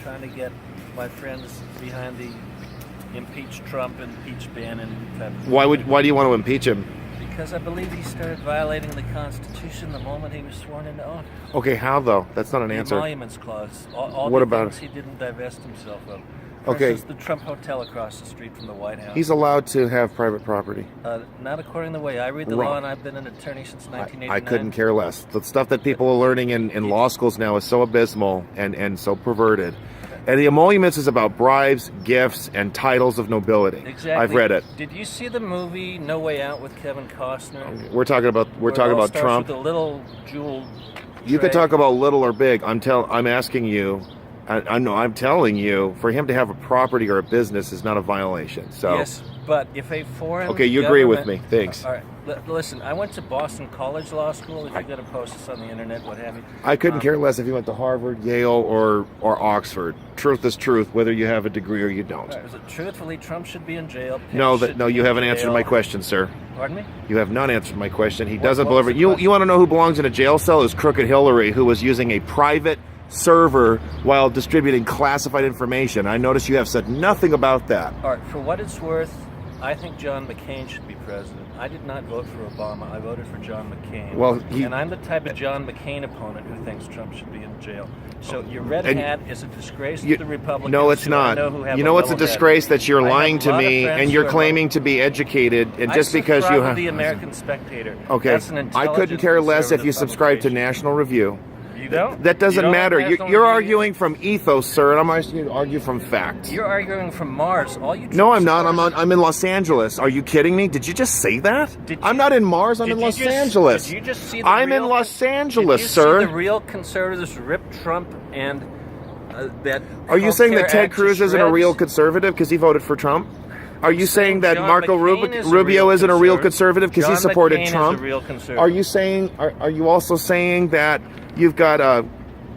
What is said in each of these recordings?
trying to get my friends behind the impeach Trump, impeach Bannon type of Why do you want to impeach him? Because I believe he started violating the Constitution the moment he was sworn into office. Okay, how though? That's not an answer. The emoluments clause. All What the about things he didn't divest himself of. Okay. The Trump Hotel across the street from the White House. He's allowed to have private property. Not according to the way I read the Wrong. law, and I've been an attorney since 1989. I couldn't care less. The stuff that people are learning in law schools now is so abysmal and so perverted. And the emoluments is about bribes, gifts, and titles of nobility. Exactly. I've read it. Did you see the movie No Way Out with Kevin Costner? We're talking about Trump. With the little jewel. You could talk about little or big. I'm asking you. I'm telling you, for him to have a property or a business is not a violation. So yes, but if a foreign okay, you agree with me. Thanks. All right, listen. I went to Boston College Law School. If you're going to post this on the internet, what have you. I couldn't care less if you went to Harvard, Yale, or Oxford. Truth is truth, whether you have a degree or you don't. Right, is it truthfully Trump should be in jail? No, you haven't answered my question, sir. Pardon me? You have not answered my question. He doesn't believe it. You want to know who belongs in a jail cell? Is Crooked Hillary, who was using a private server while distributing classified information. I notice you have said nothing about that. All right, for what it's worth, I think John McCain should be president. I did not vote for Obama. I voted for John McCain. Well, and I'm the type of John McCain opponent who thinks Trump should be in jail. So your red hat is a disgrace to the Republicans. No, it's not. You know what's a disgrace? That you're lying to me and you're claiming to be educated, and just because you have the American Spectator. Okay, That's an I couldn't care less if you subscribe to National Review. You don't? That doesn't don't matter. You're arguing from ethos, sir, and I'm asking you to argue from fact. You're arguing from Mars. All you No, I'm not. I'm in Los Angeles. Are you kidding me? Did you just say that? I'm not in Mars. I'm in Los Angeles. Did you just see the I'm in Los Angeles, sir. See the real conservatives rip Trump and that. Are you saying that Ted Cruz isn't a real conservative because he voted for Trump? Are you saying that Marco Rubio isn't a real conservative because he supported Trump? Are you saying? Are you also saying that you've got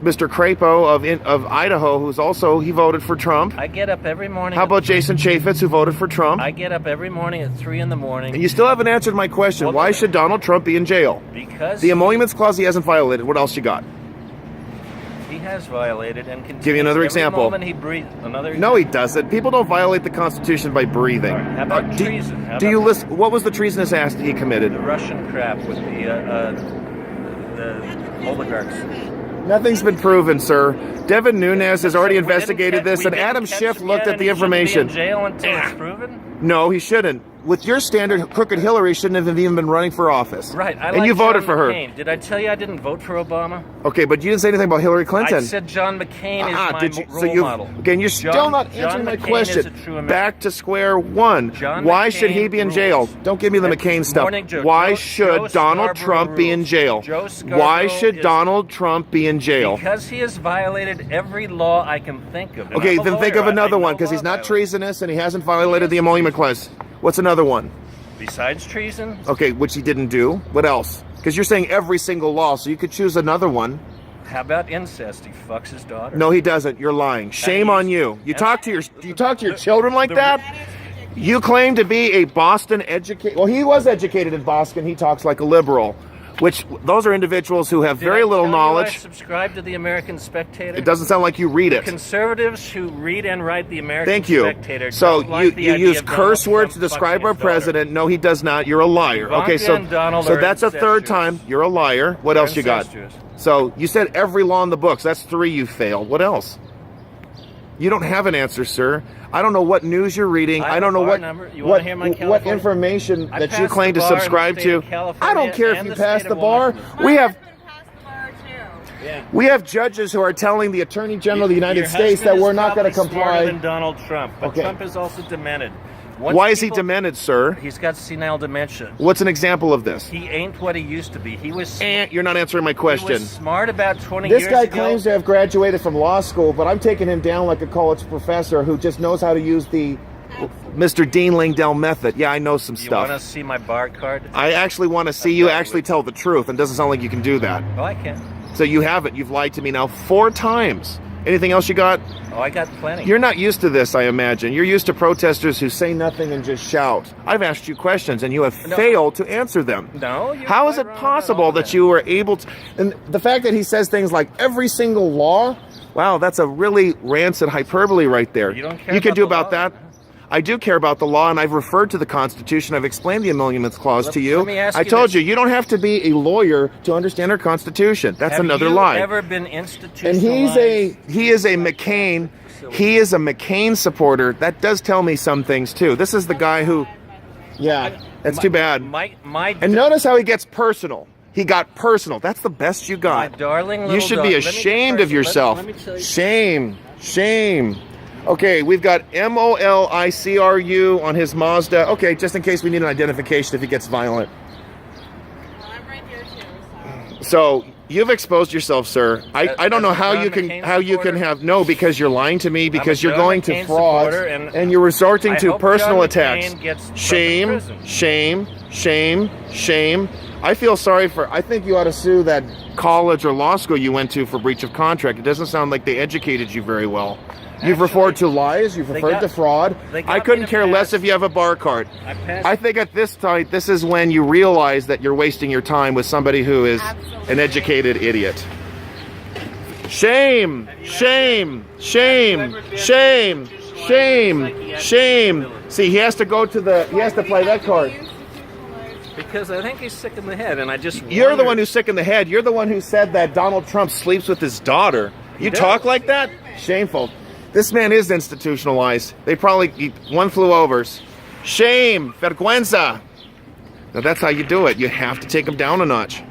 Mr. Crapo of Idaho, who's also he voted for Trump? I get up every morning. How about Jason Chaffetz, who voted for Trump? I get up every morning at 3 in the morning. And you still haven't answered my question. Well, why should Donald Trump be in jail? Because the emoluments clause he hasn't violated. What else you got? He has violated and continues. Give you another example. Moment he breathes, no, he doesn't. People don't violate the Constitution by breathing. Right. How about treason? Do you list? What was the treasonous act he committed? The Russian crap with the oligarchs. Nothing's been proven, sir. Devin Nunes has already investigated this, and Adam Schiff looked at the information. Be in jail until it's proven? No, he shouldn't. With your standard, Crooked Hillary shouldn't have even been running for office. Right. And you voted for her. Did I tell you I didn't vote for Obama? Okay, but you didn't say anything about Hillary Clinton. I said John McCain is my role model. Okay, and you're still not answering my question. Back to square one. Why should he be in jail? Don't give me the McCain stuff. Why should Donald Trump be in jail? Why should Donald Trump be in jail? Because he has violated every law I can think of. Okay, then think of another one, because he's not treasonous and he hasn't violated the emolument clause. What's another one? Besides treason? Okay, which he didn't do. What else? Because you're saying every single law, so you could choose another one. How about incest? He fucks his daughter. No, he doesn't. You're lying. Shame on you. You talk to your children like that? You claim to be a Boston educated. Well, he was educated in Boston. He talks like a liberal. Which, those are individuals who have very little knowledge. I subscribe to the American Spectator. It doesn't sound like you read it. Conservatives who read and write the American Spectator. So you use curse words to describe our president. No, he does not. You're a liar. Okay, so that's a third time. You're a liar. What else you got? So you said every law in the books. That's 3 you failed. What else? You don't have an answer, sir. I don't know what news you're reading. I don't know what information that you claim to subscribe to. I don't care if you pass the bar. We have judges who are telling the Attorney General of the United States that we're not going to comply. Than Donald Trump, but Trump is also demented. Why is he demented, sir? He's got senile dementia. What's an example of this? He ain't what he used to be. He was. You're not answering my question. He was smart about 20 years ago. This guy claims to have graduated from law school, but I'm taking him down like a college professor who just knows how to use the Mr. Dean Langdell method. Yeah, I know some stuff. You want to see my bar card? I actually want to see you actually tell the truth, and it doesn't sound like you can do that. Well, I can. So you haven't. You've lied to me now 4 times. Anything else you got? Oh, I got plenty. You're not used to this, I imagine. You're used to protesters who say nothing and just shout. I've asked you questions, and you have failed to answer them. No. How is it possible that you were able to... And the fact that he says things like, every single law... Wow, that's a really rancid hyperbole right there. You don't care You can about do the about law? that? I do care about the law, and I've referred to the Constitution. I've explained the Emoluments Clause to you. Let me ask I you told this. you, you don't have to be a lawyer to understand our Constitution. That's another lie. Have you ever been institutionalized? And he is a McCain. He is a McCain supporter. That does tell me some things too. This is the guy who, yeah, that's too bad. And notice how he gets personal. He got personal. That's the best you got. My darling little You should be ashamed of yourself. Let me tell you. Shame, shame. Okay, we've got MOLICRU on his Mazda. Okay, just in case we need an identification if he gets violent. Well, I'm right here too. So you've exposed yourself, sir. I don't know how you can have no, because you're lying to me, because you're going to fraud and you're resorting to personal attacks. Shame, shame, shame, shame. I feel sorry I think you ought to sue that college or law school you went to for breach of contract. It doesn't sound like they educated you very well. You've referred to lies. You've referred to fraud. I couldn't care less if you have a bar cart. I think at this time, this is when you realize that you're wasting your time with somebody who is an educated idiot. Shame, shame, shame, shame, shame, shame. See, he has to play that card. Because I think he's sick in the head, and I just You're the one who's sick in the head. You're the one who said that Donald Trump sleeps with his daughter. You talk like that? Shameful. This man is institutionalized. One flew overs. Shame, vergüenza. Now that's how you do it. You have to take him down a notch.